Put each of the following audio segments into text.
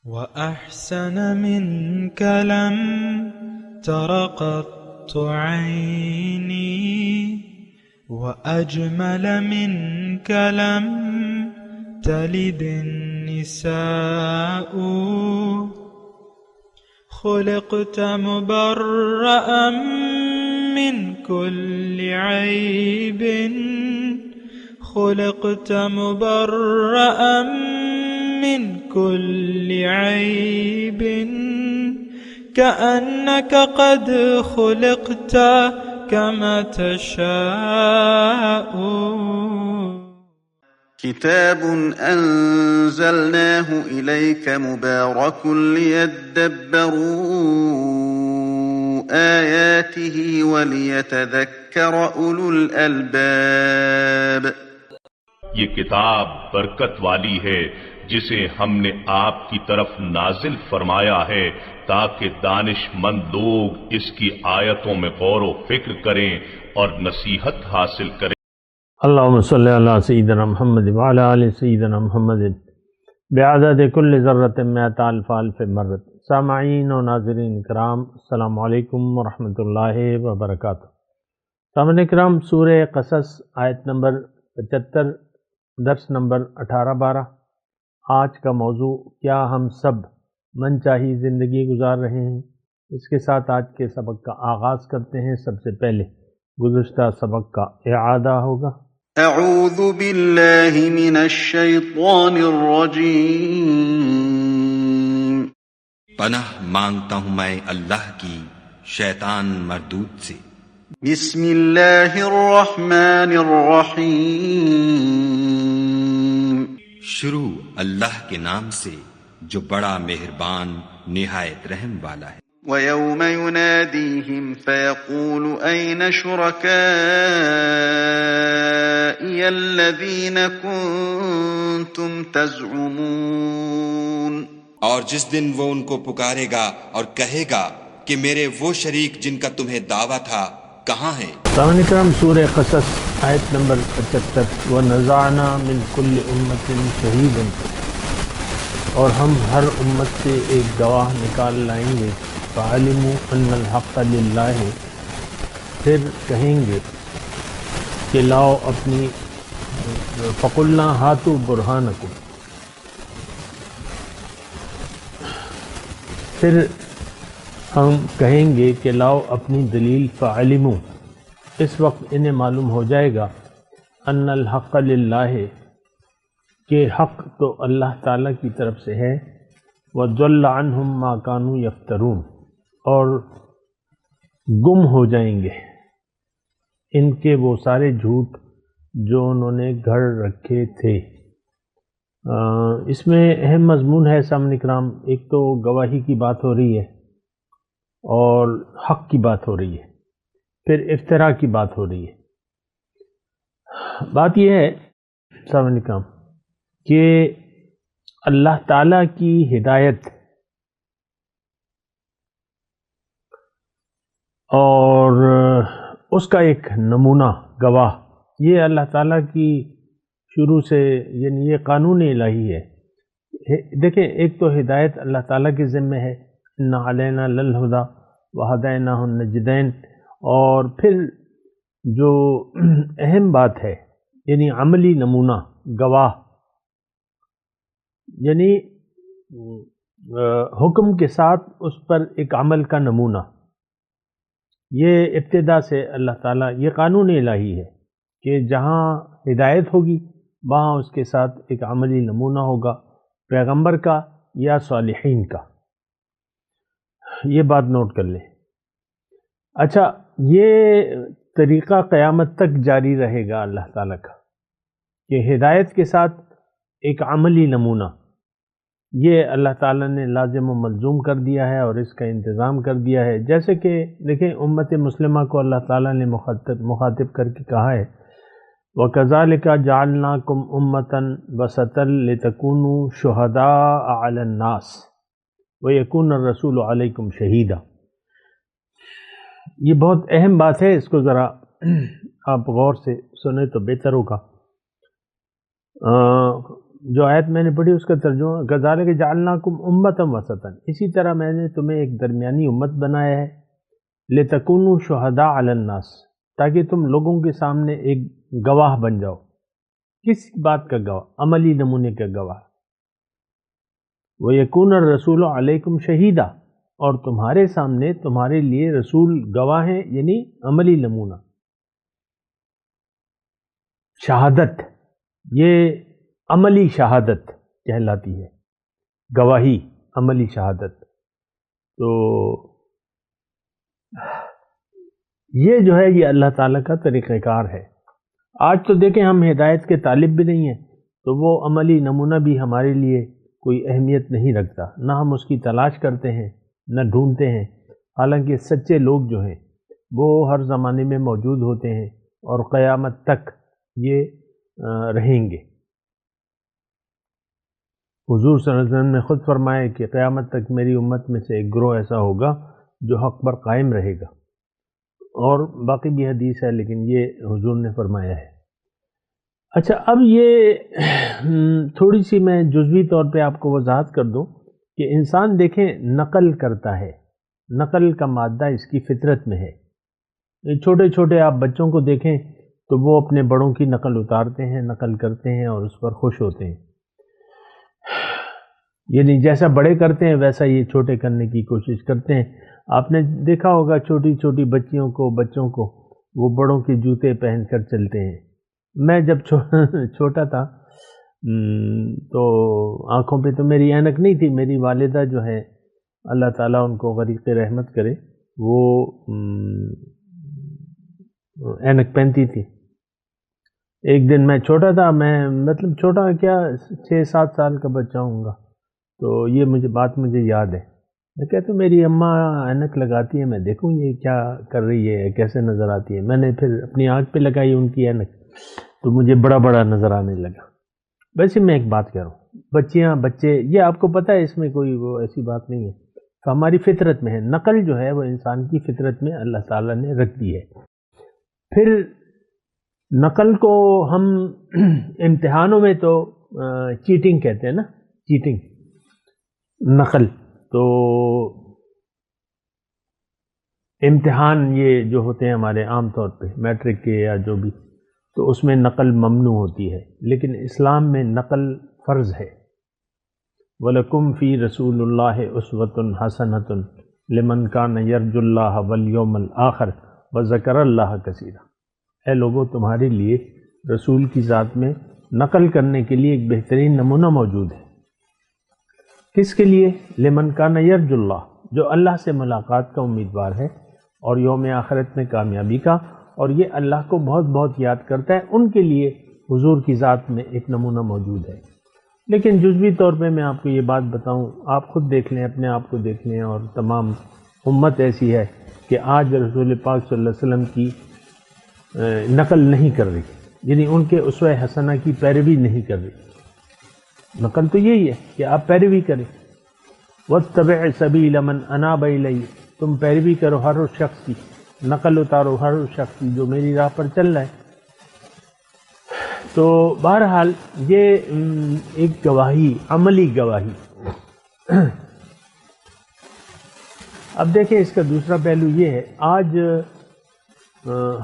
وأحسن منك لم تر قط عيني وأجمل منك لم تلد النساء خلقت مبرأ من كل عيب خلقت مبرأ من كل عيب كأنك قد خلقت كما تشاء. كتاب أنزلناه إليك مبارك ليدبروا آياته وليتذكر أولو الألباب. یہ کتاب برکت والی ہے جسے ہم نے آپ کی طرف نازل فرمایا ہے تاکہ دانش مند لوگ اس کی آیتوں میں غور و فکر کریں اور نصیحت حاصل کریں. اللہم صلی علی سیدنا محمد وعلی آل سیدنا محمد بعدد کل ذرۃ مئۃ الف الف مرۃ. سامعین و ناظرین کرام، السلام علیکم ورحمۃ اللہ وبرکاتہ. سامعین کرام، سورہ قصص آیت نمبر 75، درس نمبر 18-12. آج کا موضوع کیا ہم سب من چاہی زندگی گزار رہے ہیں؟ اس کے ساتھ آج کے سبق کا آغاز کرتے ہیں. سب سے پہلے گزشتہ سبق کا اعادہ ہوگا. اعوذ باللہ من الشیطان الرجیم. پناہ مانگتا ہوں میں اللہ کی شیطان مردود سے. بسم اللہ الرحمن الرحیم. شروع اللہ کے نام سے جو بڑا مہربان نہایت رحم والا ہے. وَيَوْمَ يُنَادِيهِمْ فَيَقُولُ أَيْنَ شُرَكَائِيَ الَّذِينَ كُنتُمْ تَزْعُمُونَ. اور جس دن وہ ان کو پکارے گا اور کہے گا کہ میرے وہ شریک جن کا تمہیں دعویٰ تھا کہاں ہیں؟ سامعین کرام، سورہ قصص آیت نمبر 75. وَنَزَعْنَا مِن كُلِّ أُمَّةٍ شَهِيدًا، اور ہم ہر امت سے ایک گواہ نکال لائیں گے. فَعَلِمُوا أَنَّ الْحَقَّ لِلَّهِ، پھر کہیں گے کہ لاؤ اپنی فَقُلْنَا هَاتُوا بُرْهَانَكُمْ، پھر ہم کہیں گے کہ لاؤ اپنی دلیل. فَعَلِمُوا، اس وقت انہیں معلوم ہو جائے گا أَنَّ الْحَقَّ لِلَّهِ، کہ حق تو اللہ تعالیٰ کی طرف سے ہے. وَضَلَّ عَنْهُمْ مَا كَانُوا يَفْتَرُونَ، اور گم ہو جائیں گے ان کے وہ سارے جھوٹ جو انہوں نے گھڑ رکھے تھے. اس میں اہم مضمون ہے سامعین کرام. ایک تو گواہی کی بات ہو رہی ہے اور حق کی بات ہو رہی ہے، پھر افتراء کی بات ہو رہی ہے. بات یہ ہے سامعین کرام کہ اللہ تعالیٰ کی ہدایت اور اس کا ایک نمونہ گواہ، یہ اللہ تعالیٰ کی شروع سے، یعنی یہ قانون الہی ہے. دیکھیں، ایک تو ہدایت اللہ تعالیٰ کے ذمہ ہے، اِنَّ عَلَيْنَا لَلْهُدَىٰ وَهَدَيْنَاهُ النَّجْدَيْنِ. اور پھر جو اہم بات ہے یعنی عملی نمونہ گواہ، یعنی حکم کے ساتھ اس پر ایک عمل کا نمونہ. یہ ابتدا سے اللہ تعالیٰ، یہ قانون الہی ہے کہ جہاں ہدایت ہوگی وہاں اس کے ساتھ ایک عملی نمونہ ہوگا، پیغمبر کا یا صالحین کا. یہ بات نوٹ کر لیں. اچھا، یہ طریقہ قیامت تک جاری رہے گا اللہ تعالیٰ کا کہ ہدایت کے ساتھ ایک عملی نمونہ. یہ اللہ تعالیٰ نے لازم و ملزوم کر دیا ہے اور اس کا انتظام کر دیا ہے. جیسے کہ دیکھیں، امت مسلمہ کو اللہ تعالیٰ نے مخاطب کر کے کہا ہے وَكَذَلِكَ جَعَلْنَاكُمْ أُمَّةً وَسَطًا لِتَكُونُوا شُهَدَاءَ عَلَى النَّاسِ وَيَكُونَ الرَّسُولُ عَلَيْكُمْ شَهِيدًا. یہ بہت اہم بات ہے، اس کو ذرا آپ غور سے سنیں تو بہتر ہوگا. جو آیت میں نے پڑھی اس کا ترجمہ کذالک جعلناکم امۃ وسطا، اسی طرح میں نے تمہیں ایک درمیانی امت بنایا ہے، لتکونوا شہداء علی الناس، تاکہ تم لوگوں کے سامنے ایک گواہ بن جاؤ۔ کس بات کا گواہ؟ عملی نمونے کا گواہ۔ وَيَكُونَ الرَّسُولُ عَلَيْكُمْ شَهِيدًا، اور تمہارے سامنے تمہارے لیے رسول گواہ ہیں، یعنی عملی نمونہ۔ شہادت، یہ عملی شہادت کہلاتی ہے، گواہی عملی شہادت۔ تو یہ جو ہے یہ اللہ تعالیٰ کا طریقہ کار ہے۔ آج تو دیکھیں ہم ہدایت کے طالب بھی نہیں ہیں، تو وہ عملی نمونہ بھی ہمارے لیے کوئی اہمیت نہیں رکھتا، نہ ہم اس کی تلاش کرتے ہیں نہ ڈھونڈتے ہیں، حالانکہ سچے لوگ جو ہیں وہ ہر زمانے میں موجود ہوتے ہیں اور قیامت تک یہ رہیں گے۔ حضور صلی اللہ علیہ وسلم نے خود فرمایا کہ قیامت تک میری امت میں سے ایک گروہ ایسا ہوگا جو حق پر قائم رہے گا، اور باقی بھی حدیث ہے لیکن یہ حضور نے فرمایا ہے۔ اچھا، اب یہ تھوڑی سی میں جزوی طور پہ آپ کو وضاحت کر دوں کہ انسان دیکھیں نقل کرتا ہے، نقل کا مادہ اس کی فطرت میں ہے۔ چھوٹے چھوٹے آپ بچوں کو دیکھیں تو وہ اپنے بڑوں کی نقل اتارتے ہیں، نقل کرتے ہیں اور اس پر خوش ہوتے ہیں، یعنی جیسا بڑے کرتے ہیں ویسا یہ چھوٹے کرنے کی کوشش کرتے ہیں۔ آپ نے دیکھا ہوگا چھوٹی چھوٹی بچوں کو وہ بڑوں کے جوتے پہن کر چلتے ہیں۔ میں جب چھوٹا تھا تو آنکھوں پہ تو میری اینک نہیں تھی، میری والدہ جو ہے اللہ تعالیٰ ان کو غریق رحمت کرے، وہ اینک پہنتی تھی۔ ایک دن میں چھوٹا تھا، میں مطلب چھوٹا کیا 6-7 سال کا بچہ ہوں گا، تو یہ مجھے یاد ہے۔ میں کہتا ہوں میری اماں اینک لگاتی ہے، میں دیکھوں یہ کیا کر رہی ہے، کیسے نظر آتی ہے۔ میں نے پھر اپنی آنکھ پہ لگائی ان کی اینک، تو مجھے بڑا نظر آنے لگا۔ ویسے میں ایک بات کہہ رہا ہوں، بچے یہ آپ کو پتہ ہے، اس میں کوئی وہ ایسی بات نہیں ہے، تو ہماری فطرت میں ہے۔ نقل جو ہے وہ انسان کی فطرت میں اللہ تعالیٰ نے رکھ دی ہے۔ پھر نقل کو ہم امتحانوں میں تو چیٹنگ کہتے ہیں نا، چیٹنگ نقل، تو امتحان یہ جو ہوتے ہیں ہمارے عام طور پہ میٹرک کے یا جو بھی، تو اس میں نقل ممنوع ہوتی ہے، لیکن اسلام میں نقل فرض ہے۔ وَلَكُمْ فِي رَسُولِ اللَّهِ أُسْوَةٌ حَسَنَةٌ لِمَنْ كَانَ يَرْجُو اللَّهَ وَالْيَوْمَ الْآخِرَ وَذَكَرَ اللَّهَ كَثِيرًا۔ اے لوگو، تمہارے لیے رسول کی ذات میں نقل کرنے کے لیے ایک بہترین نمونہ موجود ہے۔ کس کے لیے؟ لمن کان یرجو اللہ، جو اللہ سے ملاقات کا امیدوار ہے اور یوم آخرت میں کامیابی کا، اور یہ اللہ کو بہت بہت یاد کرتا ہے، ان کے لیے حضور کی ذات میں ایک نمونہ موجود ہے۔ لیکن جزوی طور پہ میں آپ کو یہ بات بتاؤں، آپ خود دیکھ لیں، اپنے آپ کو دیکھ لیں، اور تمام امت ایسی ہے کہ آج رسول پاک صلی اللہ علیہ وسلم کی نقل نہیں کر رہی، یعنی ان کے اسوہ حسنہ کی پیروی نہیں کر رہی۔ نقل تو یہی ہے کہ آپ پیروی کریں، وَاتَّبِعْ سَبِيلَ مَنْ أَنَابَ إِلَيَّ، تم پیروی کرو ہر اس شخص کی، نقل اتارو ہر اس شخص کی جو میری راہ پر چل رہا ہے۔ تو بہرحال یہ ایک گواہی، عملی گواہی۔ اب دیکھیں اس کا دوسرا پہلو یہ ہے، آج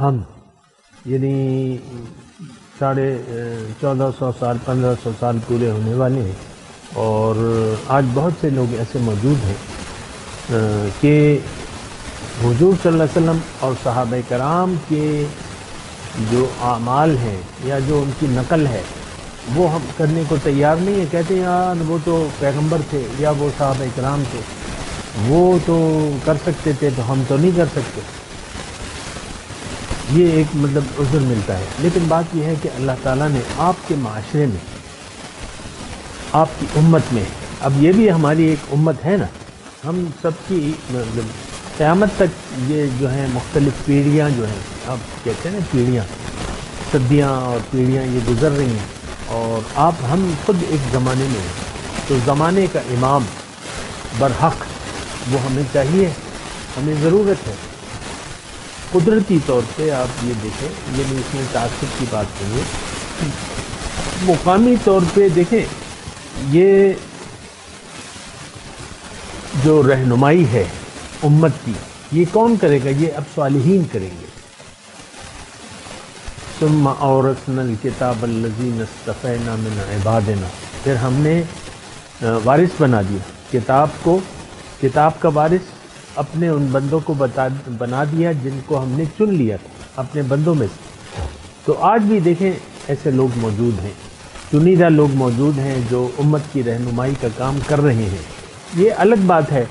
ہم یعنی 1450 سال 1500 سال پورے ہونے والے ہیں، اور آج بہت سے لوگ ایسے موجود ہیں کہ حضور صلی اللہ علیہ وسلم اور صحابہ کرام کے جو اعمال ہیں یا جو ان کی نقل ہے وہ ہم کرنے کو تیار نہیں ہیں۔ کہتے ہیں یار وہ تو پیغمبر تھے یا وہ صحابہ کرام تھے، وہ تو کر سکتے تھے تو ہم تو نہیں کر سکتے۔ یہ ایک مطلب عذر ملتا ہے، لیکن بات یہ ہے کہ اللہ تعالیٰ نے آپ کے معاشرے میں، آپ کی امت میں، اب یہ بھی ہماری ایک امت ہے نا، ہم سب کی مطلب قیامت تک یہ جو ہیں مختلف پیڑھیاں جو ہیں، آپ کہتے ہیں نا پیڑھیاں، صدیاں اور پیڑھیاں یہ گزر رہی ہیں، اور آپ ہم خود ایک زمانے میں ہیں، تو زمانے کا امام برحق وہ ہمیں چاہیے، ہمیں ضرورت ہے۔ قدرتی طور پہ آپ یہ دیکھیں، یہ نہیں اس میں تعصب کی بات نہیں ہے، مقامی طور پہ دیکھیں، یہ جو رہنمائی ہے امت کی، یہ کون کرے گا؟ یہ اب صالحین کریں گے. ثم اورثنا الکتاب الذین اصطفینا من عبادنا، پھر ہم نے وارث بنا دیا کتاب کو، کتاب کا وارث اپنے ان بندوں کو بنا دیا جن کو ہم نے چن لیا تھا اپنے بندوں میں سے. تو آج بھی دیکھیں ایسے لوگ موجود ہیں، چنیدہ لوگ موجود ہیں جو امت کی رہنمائی کا کام کر رہے ہیں. یہ الگ بات ہے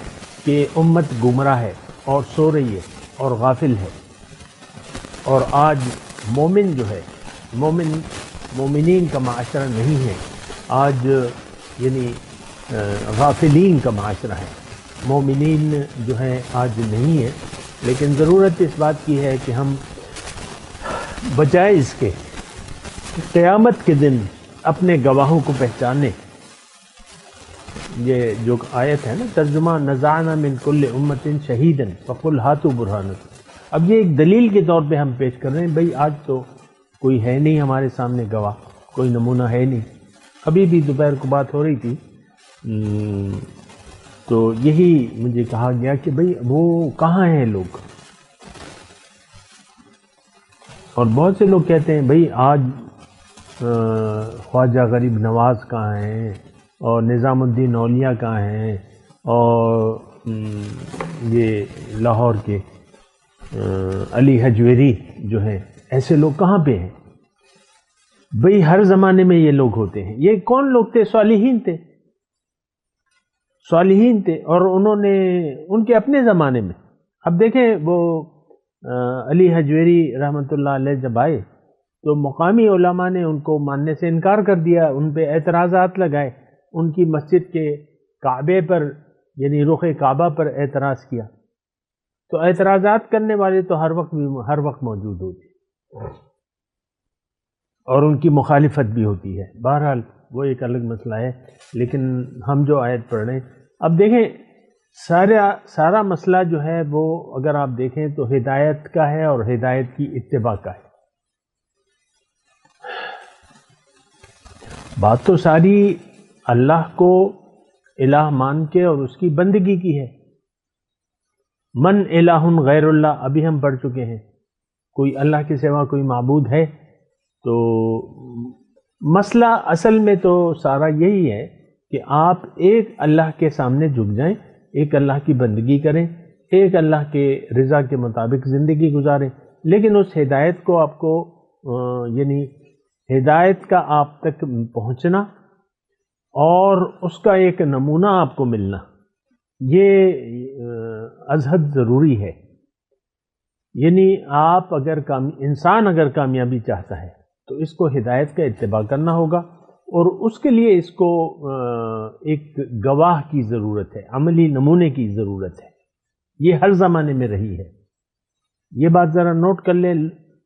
کہ امت گمراہ ہے اور سو رہی ہے اور غافل ہے، اور آج مومن جو ہے، مومنین کا معاشرہ نہیں ہے آج، یعنی غافلین کا معاشرہ ہے. مومنین جو ہے آج نہیں ہے. لیکن ضرورت اس بات کی ہے کہ ہم بجائے اس کے قیامت کے دن اپنے گواہوں کو پہچانے. یہ جو آیت ہے نا، ترجمہ نزعنا من کل امت شہیدا فقل ہاتوا برہانکم، اب یہ ایک دلیل کے طور پہ ہم پیش کر رہے ہیں. بھئی آج تو کوئی ہے نہیں ہمارے سامنے گواہ، کوئی نمونہ ہے نہیں. ابھی بھی دوپہر کو بات ہو رہی تھی تو یہی مجھے کہا گیا کہ بھئی وہ کہاں ہیں لوگ، اور بہت سے لوگ کہتے ہیں بھئی آج خواجہ غریب نواز کہاں ہیں، اور نظام الدین اولیاء کہاں ہیں، اور یہ لاہور کے علی حجویری جو ہیں، ایسے لوگ کہاں پہ ہیں؟ بھئی ہر زمانے میں یہ لوگ ہوتے ہیں. یہ کون لوگ تھے؟ صالحین تھے، صالحین تھے، اور انہوں نے ان کے اپنے زمانے میں. اب دیکھیں وہ علی حجویری رحمۃ اللہ علیہ جب آئے تو مقامی علماء نے ان کو ماننے سے انکار کر دیا، ان پہ اعتراضات لگائے، ان کی مسجد کے کعبے پر یعنی رخ کعبہ پر اعتراض کیا. تو اعتراضات کرنے والے تو ہر وقت موجود ہوتے اور ان کی مخالفت بھی ہوتی ہے. بہرحال وہ ایک الگ مسئلہ ہے. لیکن ہم جو آیت پڑھ رہے ہیں، اب دیکھیں سارا مسئلہ جو ہے وہ اگر آپ دیکھیں تو ہدایت کا ہے اور ہدایت کی اتباع کا ہے. بات تو ساری اللہ کو الہ مان کے اور اس کی بندگی کی ہے. من الہ غیر اللہ، ابھی ہم پڑھ چکے ہیں، کوئی اللہ کے سوا کوئی معبود ہے. تو مسئلہ اصل میں تو سارا یہی ہے کہ آپ ایک اللہ کے سامنے جھک جائیں، ایک اللہ کی بندگی کریں، ایک اللہ کے رضا کے مطابق زندگی گزاریں. لیکن اس ہدایت کو آپ کو یعنی ہدایت کا آپ تک پہنچنا اور اس کا ایک نمونہ آپ کو ملنا، یہ ازحد ضروری ہے. یعنی آپ انسان اگر کامیابی چاہتا ہے تو اس کو ہدایت کا اتباع کرنا ہوگا، اور اس کے لیے اس کو ایک گواہ کی ضرورت ہے، عملی نمونے کی ضرورت ہے. یہ ہر زمانے میں رہی ہے. یہ بات ذرا نوٹ کر لیں.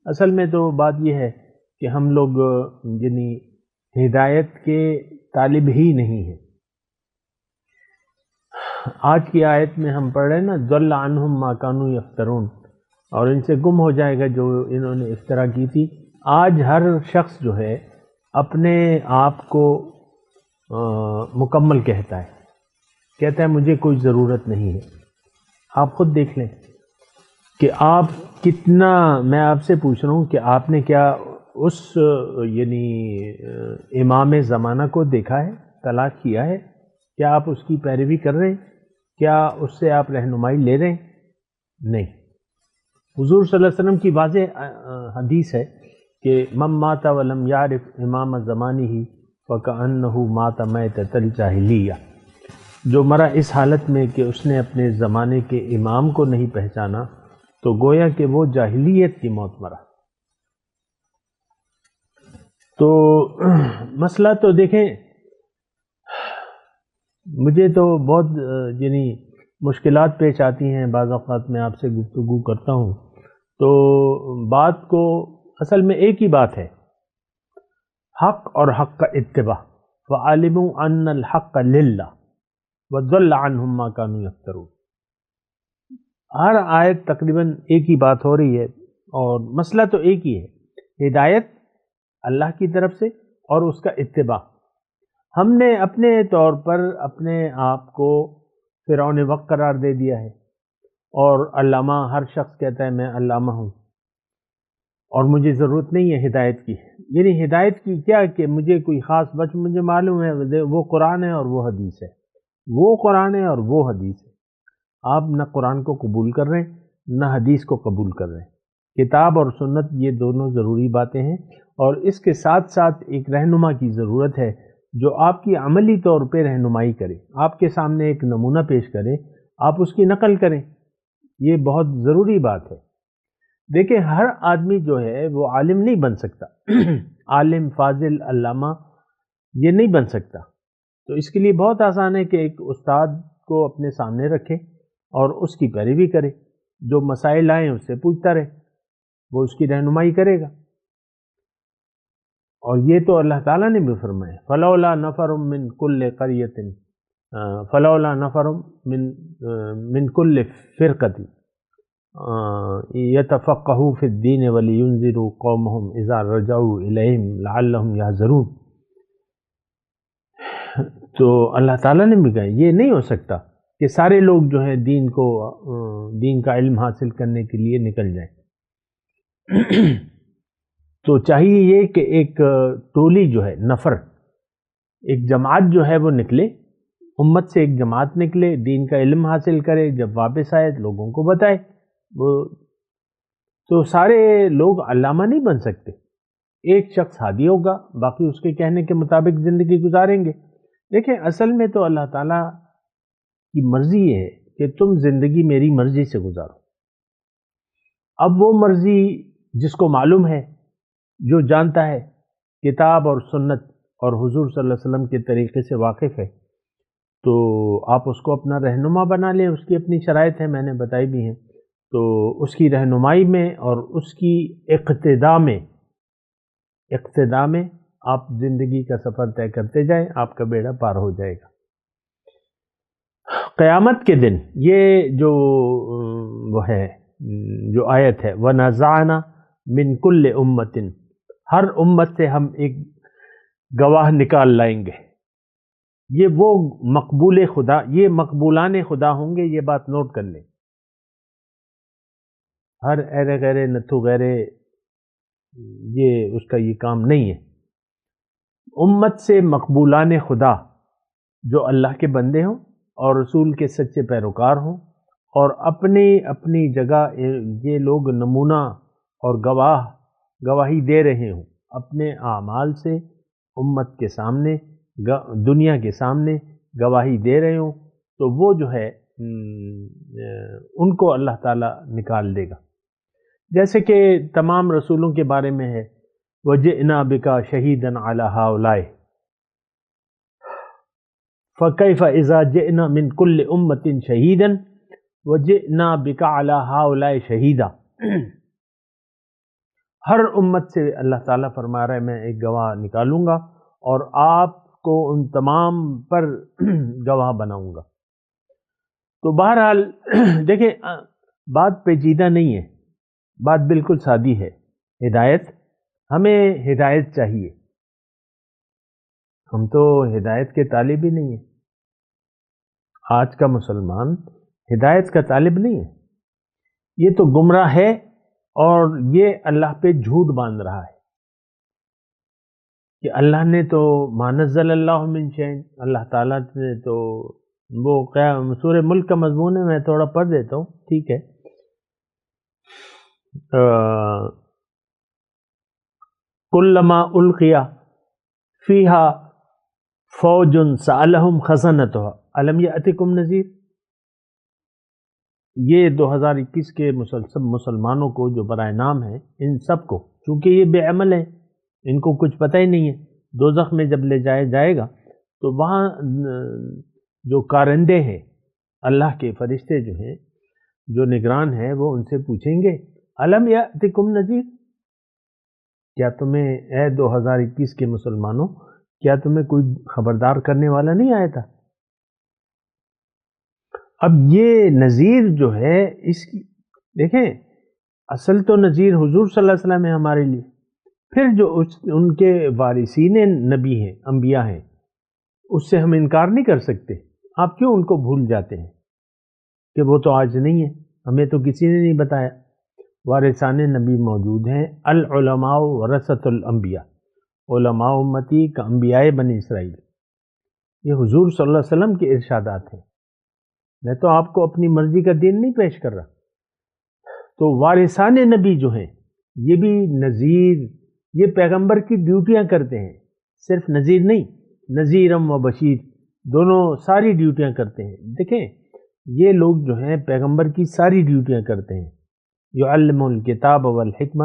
اصل میں تو بات یہ ہے کہ ہم لوگ یعنی ہدایت کے طالب ہی نہیں ہیں. آج کی آیت میں ہم پڑھ رہے ہیں نا، ضل عنہم ما کانوا یفترون، اور ان سے گم ہو جائے گا جو انہوں نے افترا کی تھی. آج ہر شخص جو ہے اپنے آپ کو مکمل کہتا ہے مجھے کوئی ضرورت نہیں ہے. آپ خود دیکھ لیں کہ آپ کتنا، میں آپ سے پوچھ رہا ہوں کہ آپ نے کیا اس یعنی امام زمانہ کو دیکھا ہے، تلاش کیا ہے؟ کیا آپ اس کی پیروی کر رہے ہیں؟ کیا اس سے آپ رہنمائی لے رہے ہیں؟ نہیں. حضور صلی اللہ علیہ وسلم کی واضح حدیث ہے کہ من مات ولم یعرف امام زمانہ فکأنہ مات میتۃ الجاہلیہ، جو مرا اس حالت میں کہ اس نے اپنے زمانے کے امام کو نہیں پہچانا تو گویا کہ وہ جاہلیت کی موت مرا. تو مسئلہ تو دیکھیں، مجھے تو بہت یعنی مشکلات پیش آتی ہیں. بعض اوقات میں آپ سے گفتگو کرتا ہوں تو بات کو اصل میں ایک ہی بات ہے، حق اور حق کا اتباع. وَعَلِمُوا أَنَّ الْحَقَّ لِلَّهِ وَضَلَّ عَنْهُمْ مَا كَانُوا يَفْتَرُونَ. ہر آیت تقریباً ایک ہی بات ہو رہی ہے اور مسئلہ تو ایک ہی ہے، ہدایت اللہ کی طرف سے اور اس کا اتباع۔ ہم نے اپنے طور پر اپنے آپ کو فرعون وقت قرار دے دیا ہے، اور علامہ، ہر شخص کہتا ہے میں علامہ ہوں اور مجھے ضرورت نہیں ہے ہدایت کی۔ یعنی ہدایت کی کیا کہ مجھے کوئی خاص مجھے معلوم ہے وہ قرآن ہے اور وہ حدیث ہے، وہ قرآن ہے اور وہ حدیث ہے۔ آپ نہ قرآن کو قبول کر رہے ہیں نہ حدیث کو قبول کر رہے ہیں۔ کتاب اور سنت یہ دونوں ضروری باتیں ہیں، اور اس کے ساتھ ساتھ ایک رہنما کی ضرورت ہے جو آپ کی عملی طور پہ رہنمائی کرے، آپ کے سامنے ایک نمونہ پیش کرے، آپ اس کی نقل کریں۔ یہ بہت ضروری بات ہے۔ دیکھیں، ہر آدمی جو ہے وہ عالم نہیں بن سکتا عالم، فاضل، علامہ یہ نہیں بن سکتا۔ تو اس کے لیے بہت آسان ہے کہ ایک استاد کو اپنے سامنے رکھے اور اس کی پیروی کرے، جو مسائل آئیں اس سے پوچھتا رہے، وہ اس کی رہنمائی کرے گا۔ اور یہ تو اللہ تعالیٰ نے بھی فرمایا، فلولا نفر من کل قریۃ فلولا نفر من کل فرقۃ یتفقہوا فی الدین ولینذروا قومہم اذا رجعوا الیہم لعلہم یحذرون۔ تو اللہ تعالیٰ نے بھی کہا یہ نہیں ہو سکتا کہ سارے لوگ جو ہیں دین کا علم حاصل کرنے کے لیے نکل جائیں۔ تو چاہیے یہ کہ ایک ٹولی جو ہے، نفر، ایک جماعت جو ہے وہ نکلے، امت سے ایک جماعت نکلے، دین کا علم حاصل کرے، جب واپس آئے لوگوں کو بتائے۔ تو سارے لوگ علامہ نہیں بن سکتے، ایک شخص ہادی ہوگا، باقی اس کے کہنے کے مطابق زندگی گزاریں گے۔ دیکھیں، اصل میں تو اللہ تعالیٰ کی مرضی یہ ہے کہ تم زندگی میری مرضی سے گزارو۔ اب وہ مرضی جس کو معلوم ہے، جو جانتا ہے، کتاب اور سنت اور حضور صلی اللہ علیہ وسلم کے طریقے سے واقف ہے، تو آپ اس کو اپنا رہنما بنا لیں۔ اس کی اپنی شرائط ہیں، میں نے بتائی بھی ہیں۔ تو اس کی رہنمائی میں اور اس کی اقتداء میں آپ زندگی کا سفر طے کرتے جائیں، آپ کا بیڑا پار ہو جائے گا۔ قیامت کے دن یہ جو وہ ہے، جو آیت ہے، وَنَزَعْنَا مِن كُلِّ أُمَّةٍ، ہر امت سے ہم ایک گواہ نکال لائیں گے۔ یہ وہ مقبول خدا، یہ مقبولان خدا ہوں گے، یہ بات نوٹ کر لیں۔ ہر ایرے غیرے نتھو غیرے یہ اس کا یہ کام نہیں ہے۔ امت سے مقبولان خدا جو اللہ کے بندے ہوں اور رسول کے سچے پیروکار ہوں، اور اپنی اپنی جگہ یہ لوگ نمونہ اور گواہی دے رہے ہوں اپنے اعمال سے، امت کے سامنے، دنیا کے سامنے گواہی دے رہے ہوں، تو وہ جو ہے ان کو اللہ تعالیٰ نکال دے گا۔ جیسے کہ تمام رسولوں کے بارے میں ہے، وَجِئْنَا بِكَ شَهِيدًا عَلَى هَؤُلَاءِ فَكَيْفَ إِذَا جِئْنَا مِن كُلِّ أُمَّةٍ شَهِيدًا وَجِئْنَا بِكَ عَلَى هَؤُلَاءِ شَهِيدًا۔ ہر امت سے اللہ تعالیٰ فرما رہا ہے میں ایک گواہ نکالوں گا اور آپ کو ان تمام پر گواہ بناؤں گا۔ تو بہرحال دیکھیں، بات پیچیدہ نہیں ہے، بات بالکل سادی ہے۔ ہدایت، ہمیں ہدایت چاہیے، ہم تو ہدایت کے طالب ہی نہیں ہیں۔ آج کا مسلمان ہدایت کا طالب نہیں ہے، یہ تو گمراہ ہے اور یہ اللہ پہ جھوٹ باندھ رہا ہے کہ اللہ نے تو ما نزل اللہ من شیء، اللہ تعالیٰ نے تو وہ سورہ ملک کا مضمون ہے، میں تھوڑا پڑھ دیتا ہوں، ٹھیک ہے۔ کلما القی فیہا فوج سألہم خزنتها الم یأتکم نذیر۔ یہ 2021 کے مسلمانوں کو جو برائے نام ہے، ان سب کو، چونکہ یہ بے عمل ہیں، ان کو کچھ پتہ ہی نہیں ہے، دوزخ میں جب لے جائے گا تو وہاں جو کارندے ہیں، اللہ کے فرشتے جو ہیں، جو نگران ہیں، وہ ان سے پوچھیں گے الم یأتکم نذیر، کیا تمہیں اے 2021 کے مسلمانوں، کیا تمہیں کوئی خبردار کرنے والا نہیں آیا تھا؟ اب یہ نذیر جو ہے، اس کی دیکھیں، اصل تو نذیر حضور صلی اللہ علیہ وسلم ہے ہمارے لیے، پھر جو ان کے وارثین نبی ہیں، انبیاء ہیں، اس سے ہم انکار نہیں کر سکتے. آپ کیوں ان کو بھول جاتے ہیں کہ وہ تو آج نہیں ہے؟ ہمیں تو کسی نے نہیں بتایا. وارثان نبی موجود ہیں. العلماء ورثۃ الانبیاء، علماء امتی کا انبیاء بنی اسرائیل. یہ حضور صلی اللہ علیہ وسلم کے ارشادات ہیں. میں تو آپ کو اپنی مرضی کا دین نہیں پیش کر رہا. تو وارثان نبی جو ہیں یہ بھی نذیر، یہ پیغمبر کی ڈیوٹیاں کرتے ہیں. صرف نذیر نہیں، نذیرم و بشیر، دونوں ساری ڈیوٹیاں کرتے ہیں. دیکھیں یہ لوگ جو ہیں پیغمبر کی ساری ڈیوٹیاں کرتے ہیں. یعلم الکتاب والحکمہ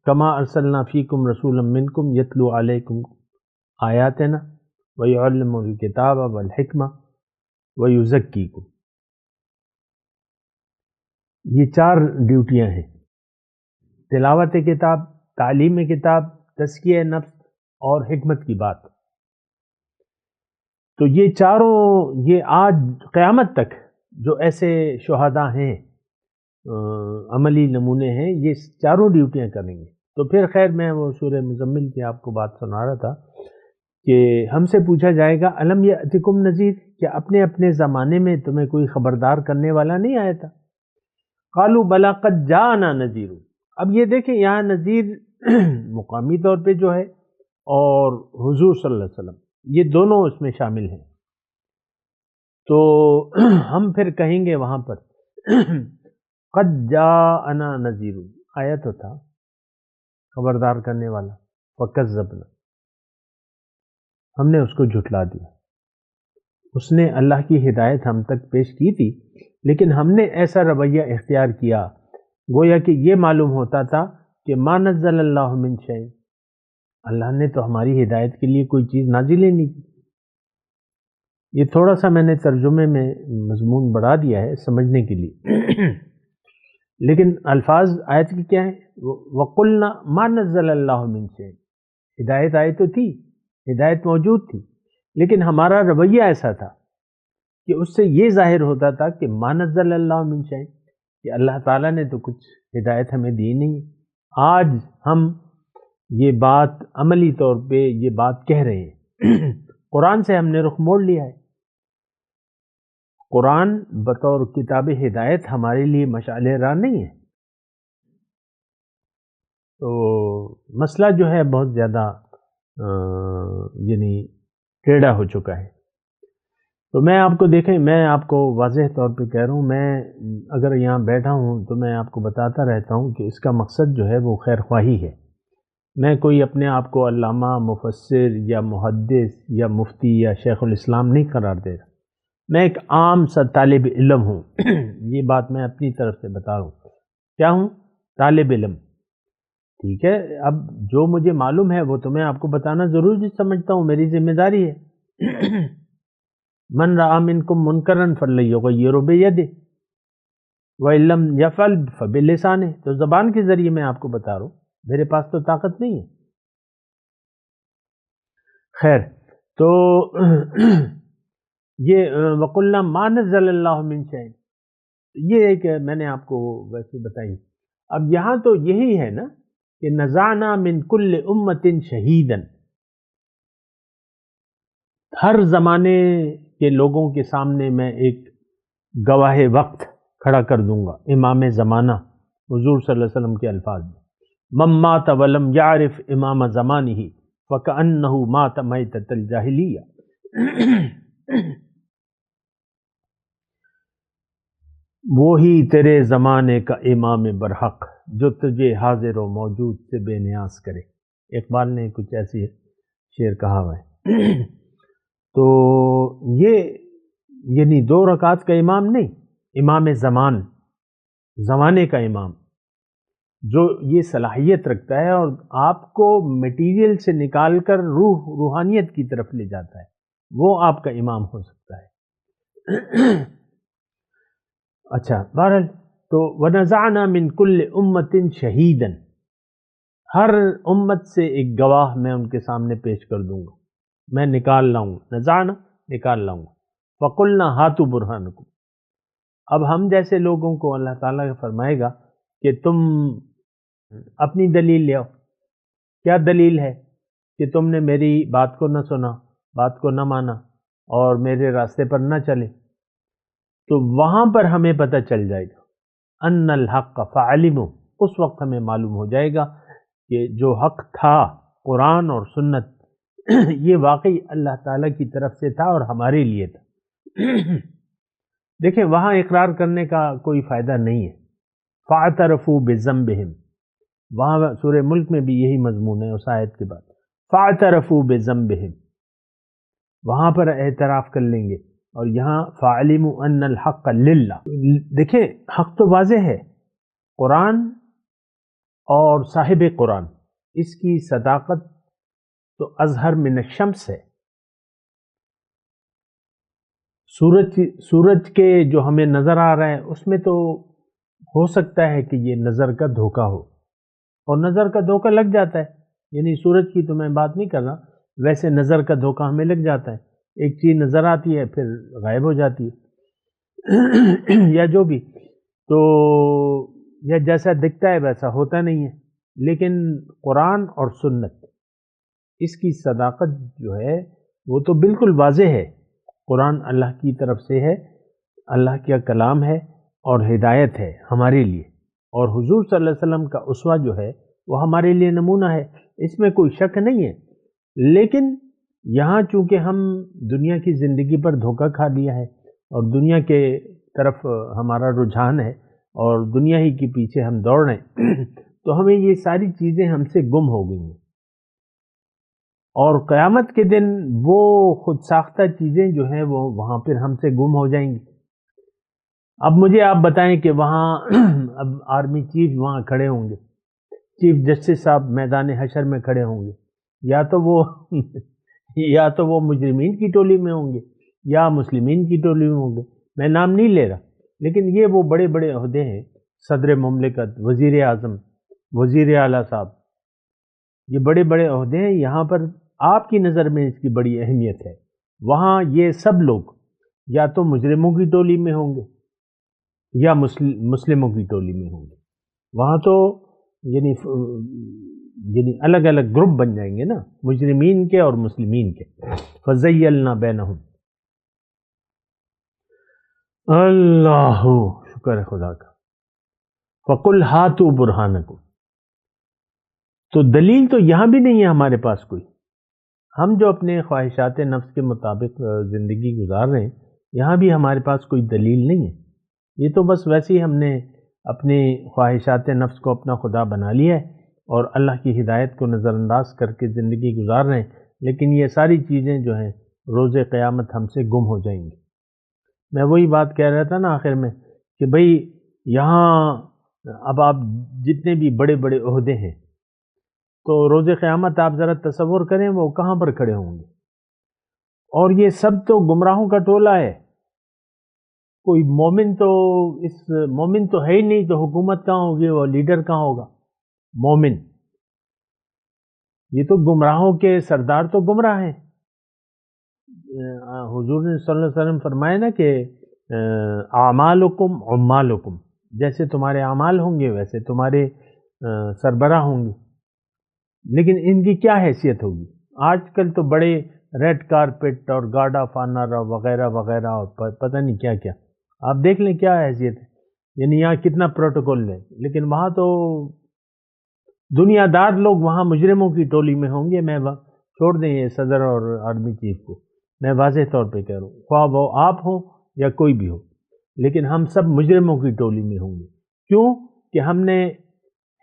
کما ارسلنا فیکم رسولا منکم یتلو علیکم آیاتنا ویعلم الکتاب والحکمہ ویزکیکم. یہ 4 ڈیوٹیاں ہیں: تلاوت کتاب، تعلیم کتاب، تزکیہ نفس اور حکمت کی بات. تو یہ چاروں، یہ آج قیامت تک جو ایسے شہداء ہیں، عملی نمونے ہیں، یہ چاروں ڈیوٹیاں کریں گے. تو پھر خیر میں وہ سورہ مزمل کی آپ کو بات سنا رہا تھا کہ ہم سے پوچھا جائے گا الم یأتکم نذیر، کیا اپنے اپنے زمانے میں تمہیں کوئی خبردار کرنے والا نہیں آیا تھا؟ قالوا بلا قد جاءنا نذیر. اب یہ دیکھیں یہاں نذیر مقامی طور پہ جو ہے اور حضور صلی اللہ علیہ وسلم، یہ دونوں اس میں شامل ہیں. تو ہم پھر کہیں گے وہاں پر قد جاءنا نذیر، آیا تو تھا خبردار کرنے والا، فکذبنا، ہم نے اس کو جھٹلا دیا. اس نے اللہ کی ہدایت ہم تک پیش کی تھی، لیکن ہم نے ایسا رویہ اختیار کیا گویا کہ یہ معلوم ہوتا تھا کہ ما نزل اللہ من شیء، اللہ نے تو ہماری ہدایت کے لیے کوئی چیز نازل ہی نہیں کی. یہ تھوڑا سا میں نے ترجمے میں مضمون بڑھا دیا ہے سمجھنے کے لیے، لیکن الفاظ آیت کی کیا ہیں؟ وَقُلْنَا مَا نَزَّلَ اللَّهُ مِن شَيْءٍ. ہدایت آئی تو تھی، ہدایت موجود تھی، لیکن ہمارا رویہ ایسا تھا کہ اس سے یہ ظاہر ہوتا تھا کہ مَا نَزَّلَ اللَّهُ مِن شَيْءٍ، کہ اللہ تعالیٰ نے تو کچھ ہدایت ہمیں دی نہیں. آج ہم یہ بات عملی طور پہ یہ بات کہہ رہے ہیں. قرآن سے ہم نے رخ موڑ لیا ہے. قرآن بطور کتاب ہدایت ہمارے لیے مشعل راہ نہیں ہے. تو مسئلہ جو ہے بہت زیادہ یعنی ٹیڑھا ہو چکا ہے. تو میں آپ کو دیکھیں، میں آپ کو واضح طور پہ کہہ رہا ہوں، میں اگر یہاں بیٹھا ہوں تو میں آپ کو بتاتا رہتا ہوں کہ اس کا مقصد جو ہے وہ خیر خواہی ہے. میں کوئی اپنے آپ کو علامہ، مفسر یا محدث یا مفتی یا شیخ الاسلام نہیں قرار دے رہا. میں ایک عام سا طالب علم ہوں. یہ بات میں اپنی طرف سے بتا رہا ہوں. کیا ہوں؟ طالب علم. ٹھیک ہے، اب جو مجھے معلوم ہے وہ تو میں آپ کو بتانا ضروری سمجھتا ہوں، میری ذمہ داری ہے. من رأى منکم منکرا فلیغیرہ بیدہ وإن لم یفعل فبلسانہ. تو زبان کے ذریعے میں آپ کو بتا رہا ہوں، میرے پاس تو طاقت نہیں ہے. خیر، تو یہ وَقُلْنَا مَا نَزَّلَ اللَّهُ مِن شَيْءٍ، یہ ایک میں نے آپ کو ویسے بتائی. اب یہاں تو یہی ہے نا کہ نزعنا من کل امت شہیدن، ہر زمانے کے لوگوں کے سامنے میں ایک گواہ وقت کھڑا کر دوں گا، امام زمانہ. حضور صلی اللہ علیہ وسلم کے الفاظ میں من مات ولم یعرف امام زمانہ فکأنہ مات میتۃ الجاہلیہ. وہی تیرے زمانے کا امام برحق جو تجھے حاضر و موجود سے بے نیاز کرے. اقبال نے کچھ ایسی شعر کہا ہوا ہے. تو یہ یعنی 2 رکعت کا امام نہیں، امام زمانے کا امام، جو یہ صلاحیت رکھتا ہے اور آپ کو میٹیریل سے نکال کر روحانیت کی طرف لے جاتا ہے، وہ آپ کا امام ہو سکتا ہے. اچھا، بہرحال تو وَنَزَعْنَا مِن كُلِّ أُمَّةٍ شَهِيدًا، ہر امت سے ایک گواہ میں ان کے سامنے پیش کر دوں گا، میں نکال لاؤں گا. نزعنا، نکال لاؤں گا. فَقُلْنَا هَاتُوا بُرْهَانَكُمْ. اب ہم جیسے لوگوں کو اللہ تعالیٰ فرمائے گا کہ تم اپنی دلیل لے آؤ. کیا دلیل ہے کہ تم نے میری بات کو نہ سنا، بات کو نہ مانا اور میرے راستے پر نہ چلے؟ تو وہاں پر ہمیں پتہ چل جائے گا ان الحق فعلموا، اس وقت ہمیں معلوم ہو جائے گا کہ جو حق تھا قرآن اور سنت یہ واقعی اللہ تعالیٰ کی طرف سے تھا اور ہمارے لیے تھا. دیکھیں وہاں اقرار کرنے کا کوئی فائدہ نہیں ہے. فاعترفوا بذنبہم، وہاں سورہ ملک میں بھی یہی مضمون ہے اس آیت کے بعد. فاعترفوا بذنبہم، وہاں پر اعتراف کر لیں گے. اور یہاں فعلموا ان الحق للہ. دیکھیں حق تو واضح ہے، قرآن اور صاحب قرآن، اس کی صداقت تو اظہر من الشمس ہے. سورج کے جو ہمیں نظر آ رہا ہے اس میں تو ہو سکتا ہے کہ یہ نظر کا دھوکہ ہو، اور نظر کا دھوکہ لگ جاتا ہے. یعنی سورج کی تو میں بات نہیں کر رہا، ویسے نظر کا دھوکہ ہمیں لگ جاتا ہے. ایک چیز نظر آتی ہے پھر غائب ہو جاتی ہے یا جو بھی، تو یا جیسا دکھتا ہے ویسا ہوتا نہیں ہے. لیکن قرآن اور سنت، اس کی صداقت جو ہے وہ تو بالکل واضح ہے. قرآن اللہ کی طرف سے ہے، اللہ کا کلام ہے اور ہدایت ہے ہمارے لیے، اور حضور صلی اللہ علیہ وسلم کا اسوہ جو ہے وہ ہمارے لیے نمونہ ہے، اس میں کوئی شک نہیں ہے. لیکن یہاں چونکہ ہم دنیا کی زندگی پر دھوکہ کھا لیا ہے اور دنیا کے طرف ہمارا رجحان ہے اور دنیا ہی کے پیچھے ہم دوڑ رہے ہیں تو ہمیں یہ ساری چیزیں ہم سے گم ہو گئی ہیں، اور قیامت کے دن وہ خود ساختہ چیزیں جو ہیں وہ وہاں پھر ہم سے گم ہو جائیں گی. اب مجھے آپ بتائیں کہ وہاں اب آرمی چیف وہاں کھڑے ہوں گے، چیف جسٹس صاحب میدان حشر میں کھڑے ہوں گے، یا تو وہ مجرمین کی ٹولی میں ہوں گے یا مسلمین کی ٹولی میں ہوں گے. میں نام نہیں لے رہا، لیکن یہ وہ بڑے بڑے عہدے ہیں، صدر مملکت، وزیر اعظم، وزیر اعلیٰ صاحب، یہ بڑے بڑے عہدے ہیں. یہاں پر آپ کی نظر میں اس کی بڑی اہمیت ہے. وہاں یہ سب لوگ یا تو مجرموں کی ٹولی میں ہوں گے یا مسلموں کی ٹولی میں ہوں گے. وہاں تو یعنی الگ الگ گروپ بن جائیں گے نا، مجرمین کے اور مسلمین کے. فَزَيَّلْنَا بَيْنَهُمْ. اللہ شکر ہے خدا کا. فَقُلْ هَاتُوا بُرْهَانَكُمْ. تو دلیل تو یہاں بھی نہیں ہے ہمارے پاس کوئی. ہم جو اپنے خواہشات نفس کے مطابق زندگی گزار رہے ہیں، یہاں بھی ہمارے پاس کوئی دلیل نہیں ہے. یہ تو بس ویسے ہی ہم نے اپنے خواہشات نفس کو اپنا خدا بنا لیا ہے اور اللہ کی ہدایت کو نظر انداز کر کے زندگی گزار رہے ہیں. لیکن یہ ساری چیزیں جو ہیں روز قیامت ہم سے گم ہو جائیں گی. میں وہی بات کہہ رہا تھا نا آخر میں کہ بھئی یہاں اب آپ جتنے بھی بڑے بڑے عہدے ہیں تو روز قیامت آپ ذرا تصور کریں وہ کہاں پر کھڑے ہوں گے. اور یہ سب تو گمراہوں کا ٹولہ ہے. کوئی مومن تو ہے ہی نہیں، تو حکومت کہاں ہوگی، وہ لیڈر کہاں ہوگا مومن. یہ تو گمراہوں کے سردار تو گمراہ ہیں. حضور نے صلی اللہ علیہ وسلم فرمایا نا کہ اعمالکم عمالکم، جیسے تمہارے اعمال ہوں گے ویسے تمہارے سربراہ ہوں گے. لیکن ان کی کیا حیثیت ہوگی؟ آج کل تو بڑے ریڈ کارپٹ اور گارڈ آف آنر وغیرہ وغیرہ اور پتہ نہیں کیا کیا، آپ دیکھ لیں کیا حیثیت ہے. یعنی یہاں کتنا پروٹوکول ہے، لیکن وہاں تو دنیا دار لوگ وہاں مجرموں کی ٹولی میں ہوں گے. میں چھوڑ دیں یہ صدر اور آرمی چیف کو، میں واضح طور پہ کہہ رہا ہوں، خواہ وہ آپ ہوں یا کوئی بھی ہو، لیکن ہم سب مجرموں کی ٹولی میں ہوں گے. کیوں کہ ہم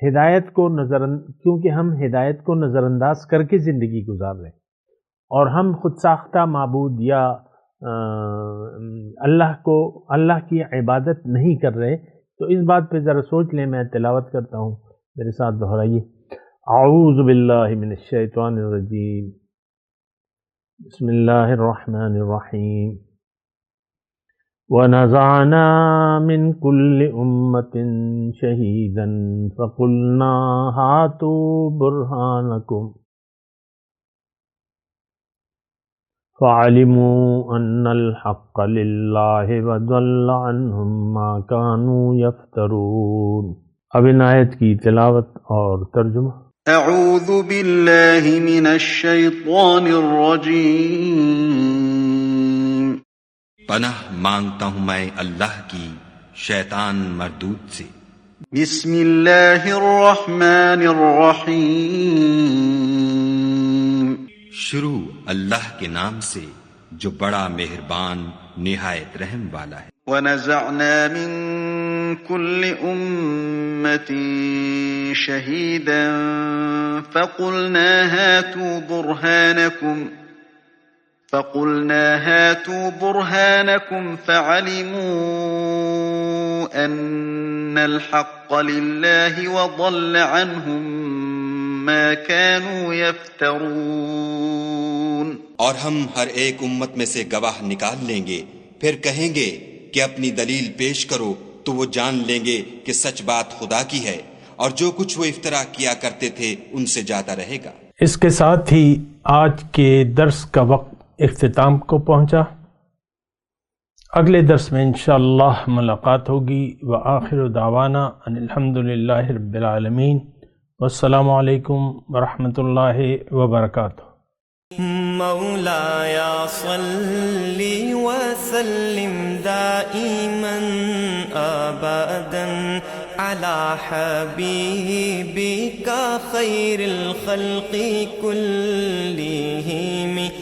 ہدایت کو نظر انداز کر کے زندگی گزار رہے ہیں، اور ہم خود ساختہ معبود یا اللہ کی عبادت نہیں کر رہے. تو اس بات پہ ذرا سوچ لیں. میں تلاوت کرتا ہوں، میرے ساتھ دہرائیے. اعوذ باللہ من الشیطان الرجیم، بسم اللہ الرحمن الرحیم. وَنَزَعْنَا مِنْ كُلِّ أُمَّةٍ شَهِيدًا فَقُلْنَا هَاتُوا بُرْهَانَكُمْ فَعَلِمُوا أَنَّ الْحَقَّ لِلَّهِ وَضَلَّ عَنْهُمْ مَا كَانُوا يَفْتَرُونَ. اب ان آیت کی تلاوت اور ترجمہ۔ اعوذ باللہ من الشیطان الرجیم، پناہ مانگتا ہوں میں اللہ کی شیطان مردود سے۔ بسم اللہ الرحمن الرحیم، شروع اللہ کے نام سے جو بڑا مہربان نہایت رحم والا ہے۔ وَنَزَعْنَا مِن كُلِّ أُمَّةٍ شَهِيدًا فَقُلْنَا هَاتُوا بُرْهَانَكُمْ فَعَلِمُوا أَنَّ الْحَقَّ لِلَّهِ وَضَلَّ عَنْهُمْ مَا كَانُوا يَفْتَرُونَ۔ اور ہم ہر ایک امت میں سے گواہ نکال لیں گے، پھر کہیں گے کہ اپنی دلیل پیش کرو، تو وہ جان لیں گے کہ سچ بات خدا کی ہے، اور جو کچھ وہ افترا کیا کرتے تھے ان سے جاتا رہے گا۔ اس کے ساتھ ہی آج کے درس کا وقت اختتام کو پہنچا۔ اگلے درس میں انشاءاللہ ملاقات ہوگی۔ وآخر دعوانا ان الحمدللہ رب العالمین، والسلام علیکم ورحمۃ اللہ وبرکاتہ۔ مولایا صلی وسلم دائما ابدا علی حبیبک خیر الخلق کلہم۔